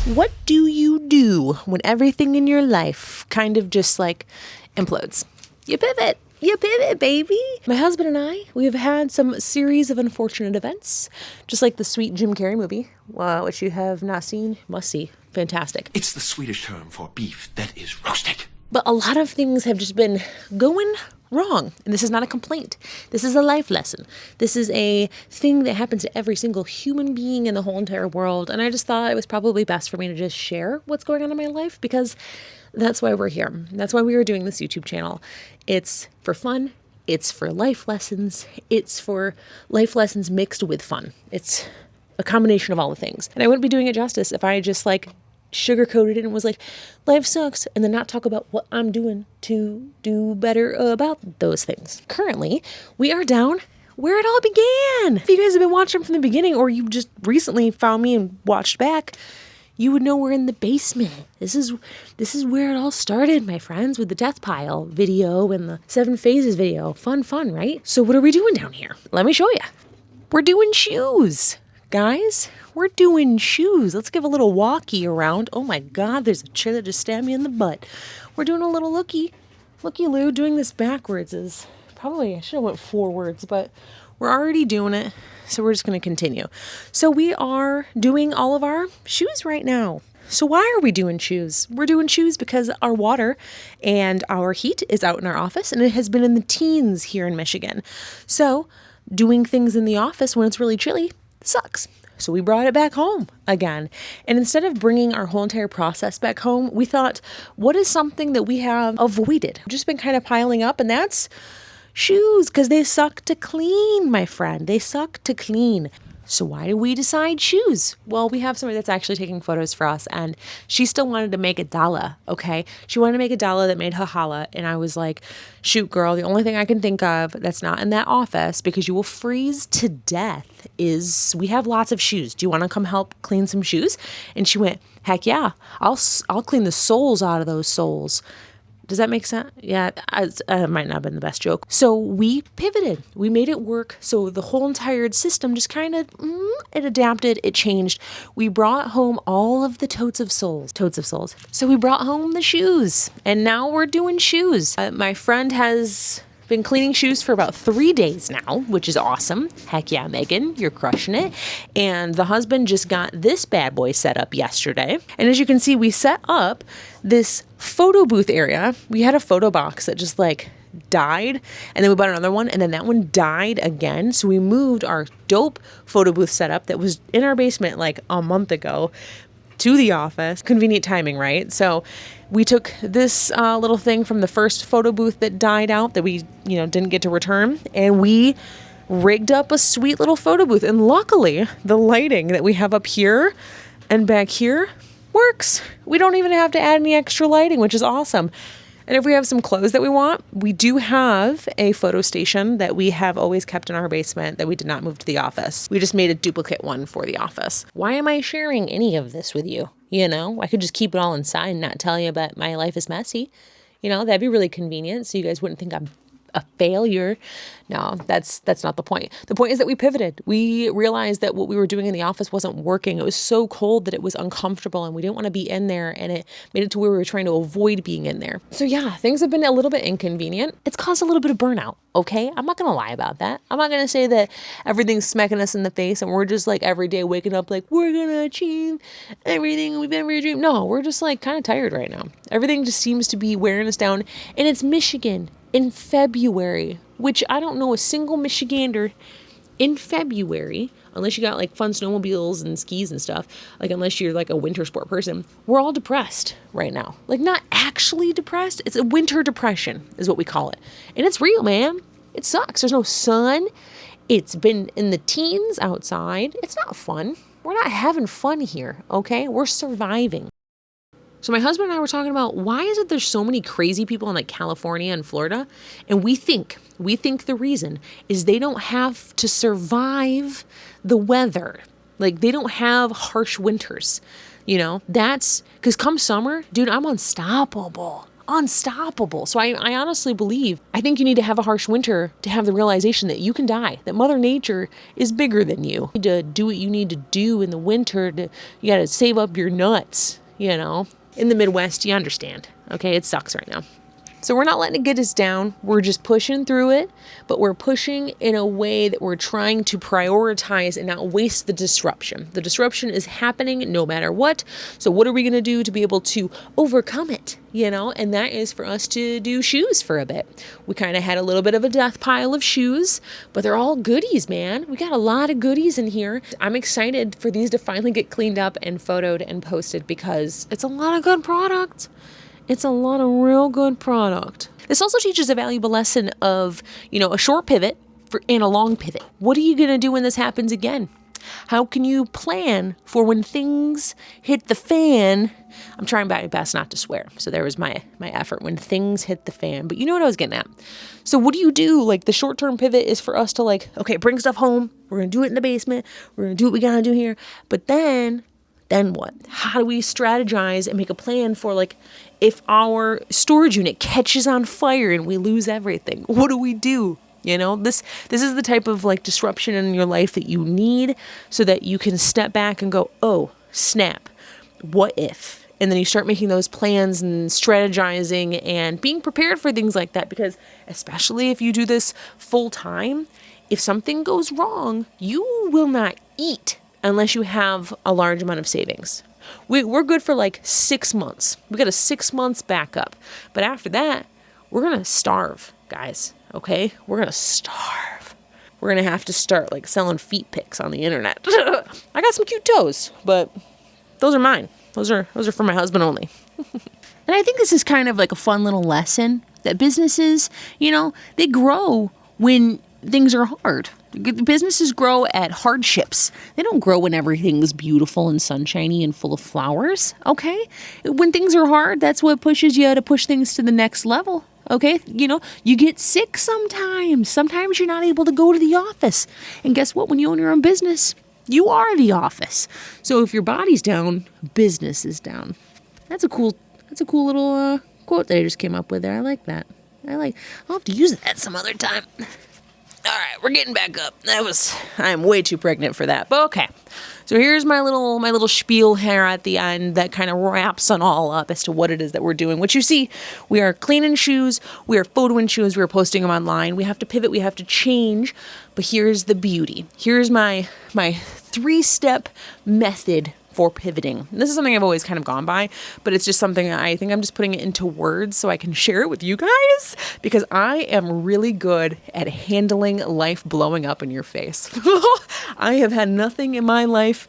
What do you do when everything in your life kind of just like implodes? You pivot. You pivot, baby. My husband and I, we have had some series of unfortunate events, just like the sweet Jim Carrey movie, which you have not seen, must see. Fantastic. It's the Swedish term for beef that is roasted. But a lot of things have just been going wrong. And this is not a complaint. This is a life lesson. This is a thing that happens to every single human being in the whole entire world. And I just thought it was probably best for me to just share what's going on in my life, because that's why we're here. That's why we are doing this YouTube channel. It's for fun. It's for life lessons. It's for life lessons mixed with fun. It's a combination of all the things. And I wouldn't be doing it justice if I just sugarcoated it and was like, life sucks, and then not talk about what I'm doing to do better about those things. Currently, we are down where it all began. If you guys have been watching from the beginning, or you just recently found me and watched back, you would know we're in the basement. This is where it all started, my friends, with the death pile video and the 7 phases video. Fun, right? So what are we doing down here? Let me show you. We're doing shoes. Guys, we're doing shoes. Let's give a little walkie around. Oh my God, there's a chair that just stabbed me in the butt. We're doing a little looky-loo. Doing this backwards is probably, I should have went forwards, but we're already doing it. So we're just going to continue. So we are doing all of our shoes right now. So why are we doing shoes? We're doing shoes because our water and our heat is out in our office, and it has been in the teens here in Michigan. So doing things in the office when it's really chilly sucks. So we brought it back home again. And instead of bringing our whole entire process back home, we thought, what is something that we have avoided? Just been kind of piling up, and that's shoes, because they suck to clean, my friend. They suck to clean. So why did we decide shoes? Well, we have somebody that's actually taking photos for us, and she still wanted to make a dalla, okay? She wanted to make a dalla that made Hahala, and I was like, shoot, girl, the only thing I can think of that's not in that office, because you will freeze to death, is we have lots of shoes. Do you want to come help clean some shoes? And she went, heck yeah, I'll clean the soles out of those soles. Does that make sense? Yeah, it might not have been the best joke. So we pivoted. We made it work. So the whole entire system just kind of, it adapted, it changed. We brought home all of the totes of soles. So we brought home the shoes, and now we're doing shoes. My friend has been cleaning shoes for about 3 days now, which is awesome. Heck yeah, Megan, you're crushing it. And the husband just got this bad boy set up yesterday. And as you can see, we set up this photo booth area. We had a photo box that just died, and then we bought another one, and then that one died again. So we moved our dope photo booth setup that was in our basement a month ago to the office. Convenient timing, right? So we took this little thing from the first photo booth that died out that we, didn't get to return, and we rigged up a sweet little photo booth. And luckily, the lighting that we have up here and back here works. We don't even have to add any extra lighting, which is awesome. And if we have some clothes that we want, we do have a photo station that we have always kept in our basement that we did not move to the office. We just made a duplicate one for the office. Why am I sharing any of this with you? I could just keep it all inside and not tell you, but my life is messy. That'd be really convenient, so you guys wouldn't think I'm a failure. No, that's not the point. The point is that we pivoted. We realized that what we were doing in the office wasn't working. It was so cold that it was uncomfortable, and we didn't want to be in there, and it made it to where we were trying to avoid being in there. So yeah, things have been a little bit inconvenient. It's caused a little bit of burnout, okay? I'm not going to lie about that. I'm not going to say that everything's smacking us in the face and we're just every day waking up we're going to achieve everything we've ever dreamed. No, we're just kind of tired right now. Everything just seems to be wearing us down, and it's Michigan in February, which I don't know a single Michigander in February, unless you got fun snowmobiles and skis and stuff, unless you're a winter sport person. We're all depressed right now. Not actually depressed. It's a winter depression is what we call it. And it's real, man. It sucks. There's no sun. It's been in the teens outside. It's not fun. We're not having fun here, okay? We're surviving. So my husband and I were talking about, why is it there's so many crazy people in California and Florida? And we think the reason is they don't have to survive the weather. They don't have harsh winters. That's because come summer, dude, I'm unstoppable. unstoppable. So I honestly believe, I think you need to have a harsh winter to have the realization that you can die, that Mother Nature is bigger than you. You need to do what you need to do in the winter. You got to save up your nuts, you know. In the Midwest, you understand. Okay, it sucks right now. So we're not letting it get us down. We're just pushing through it, but we're pushing in a way that we're trying to prioritize and not waste the disruption. The disruption is happening no matter what. So what are we going to do to be able to overcome it? You know, and that is for us to do shoes for a bit. We kind of had a little bit of a death pile of shoes, but they're all goodies, man. We got a lot of goodies in here. I'm excited for these to finally get cleaned up and photoed and posted because it's a lot of good product. It's a lot of real good product. This also teaches a valuable lesson of, you know, a short pivot and a long pivot. What are you going to do when this happens again? How can you plan for when things hit the fan? I'm trying my best not to swear. So there was my effort, when things hit the fan. But you know what I was getting at. So what do you do? Like, the short-term pivot is for us to, like, okay, bring stuff home. We're going to do it in the basement. We're going to do what we got to do here. But then what? How do we strategize and make a plan for, like, if our storage unit catches on fire and we lose everything? What do we do? You know, this is the type of, like, disruption in your life that you need so that you can step back and go, oh, snap, what if? And then you start making those plans and strategizing and being prepared for things like that, because especially if you do this full time, if something goes wrong, you will not eat unless you have a large amount of savings. We're good for like 6 months. We got a 6 months backup. But after that, we're going to starve, guys. Okay? We're going to starve. We're going to have to start like selling feet pics on the internet. I got some cute toes, but those are mine. Those are for my husband only. And I think this is kind of like a fun little lesson that businesses, you know, they grow when things are hard. Businesses grow at hardships. They don't grow when everything's beautiful and sunshiny and full of flowers, okay? When things are hard, that's what pushes you to push things to the next level, okay? You know, you get sick sometimes. Sometimes you're not able to go to the office. And guess what? When you own your own business, you are the office. So if your body's down, business is down. That's a cool little quote that I just came up with there. I like that. I'll have to use that some other time. All right, we're getting back up. I am way too pregnant for that, but okay. So here's my little spiel here at the end that kind of wraps it all up as to what it is that we're doing. Which you see, we are cleaning shoes, we are photoing shoes, we are posting them online. We have to pivot, we have to change, but here's the beauty. Here's my 3-step method for pivoting. This is something I've always kind of gone by, but it's just something I think I'm just putting it into words so I can share it with you guys, because I am really good at handling life blowing up in your face. I have had nothing in my life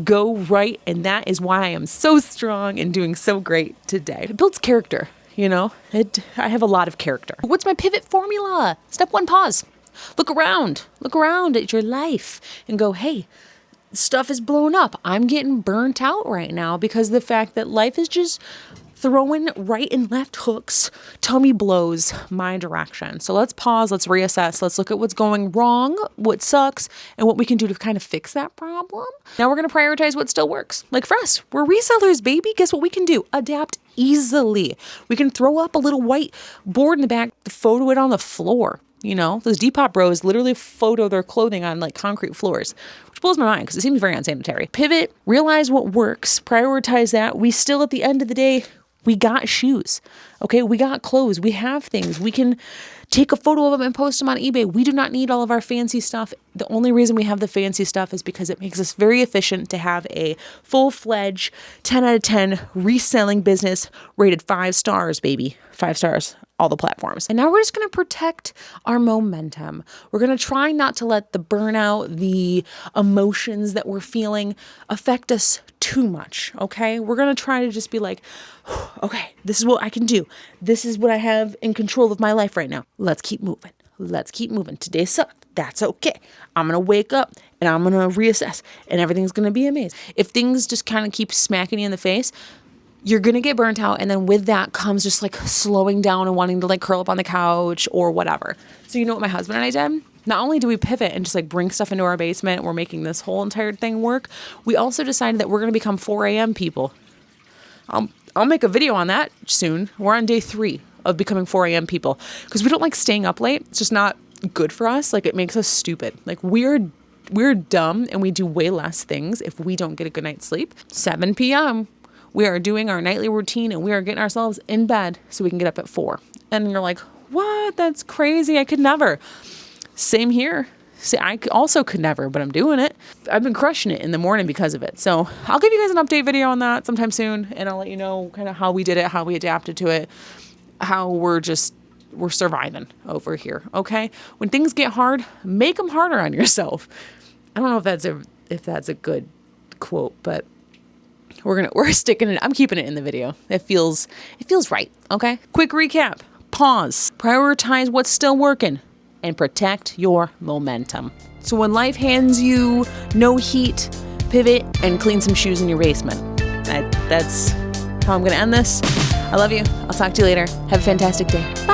go right, and that is why I am so strong and doing so great today. It builds character, you know? I have a lot of character. What's my pivot formula? Step 1, pause. Look around at your life and go, hey, stuff is blown up. I'm getting burnt out right now because of the fact that life is just throwing right and left hooks, tummy blows my direction. So let's pause, let's reassess, let's look at what's going wrong, what sucks, and what we can do to kind of fix that problem. Now we're going to prioritize what still works. Like for us, we're resellers, baby. Guess what we can do? Adapt easily. We can throw up a little white board in the back, photo it on the floor. You know, those Depop bros literally photo their clothing on like concrete floors, which blows my mind because it seems very unsanitary. Pivot, realize what works, prioritize that. We still, at the end of the day, we got shoes, okay? We got clothes, we have things. We can take a photo of them and post them on eBay. We do not need all of our fancy stuff. The only reason we have the fancy stuff is because it makes us very efficient to have a full-fledged 10 out of 10 reselling business rated 5 stars, baby. 5 stars. All the platforms. And now we're just going to protect our momentum. We're going to try not to let the burnout, the emotions that we're feeling affect us too much, okay? We're going to try to just be like, okay, this is what I can do. This is what I have in control of my life right now. Let's keep moving. Let's keep moving. Today sucked. That's okay. I'm going to wake up and I'm going to reassess and everything's going to be amazing. If things just kind of keep smacking you in the face, you're going to get burnt out. And then with that comes just like slowing down and wanting to like curl up on the couch or whatever. So you know what my husband and I did? Not only do we pivot and just like bring stuff into our basement, we're making this whole entire thing work. We also decided that we're going to become 4 a.m. people. I'll make a video on that soon. We're on day 3 of becoming 4 a.m. people because we don't like staying up late. It's just not good for us. Like, it makes us stupid. Like, we're dumb and we do way less things if we don't get a good night's sleep. 7 p.m. we are doing our nightly routine and we are getting ourselves in bed so we can get up at 4. And you're like, what? That's crazy. I could never. Same here. See, I also could never, but I'm doing it. I've been crushing it in the morning because of it. So I'll give you guys an update video on that sometime soon. And I'll let you know kind of how we did it, how we adapted to it, how we're surviving over here. Okay. When things get hard, make them harder on yourself. I don't know if that's a good quote, but we're sticking it. I'm keeping it in the video. It feels right. Okay. Quick recap. Pause. Prioritize what's still working. And protect your momentum. So when life hands you no heat, pivot and clean some shoes in your basement. That's how I'm going to end this. I love you. I'll talk to you later. Have a fantastic day.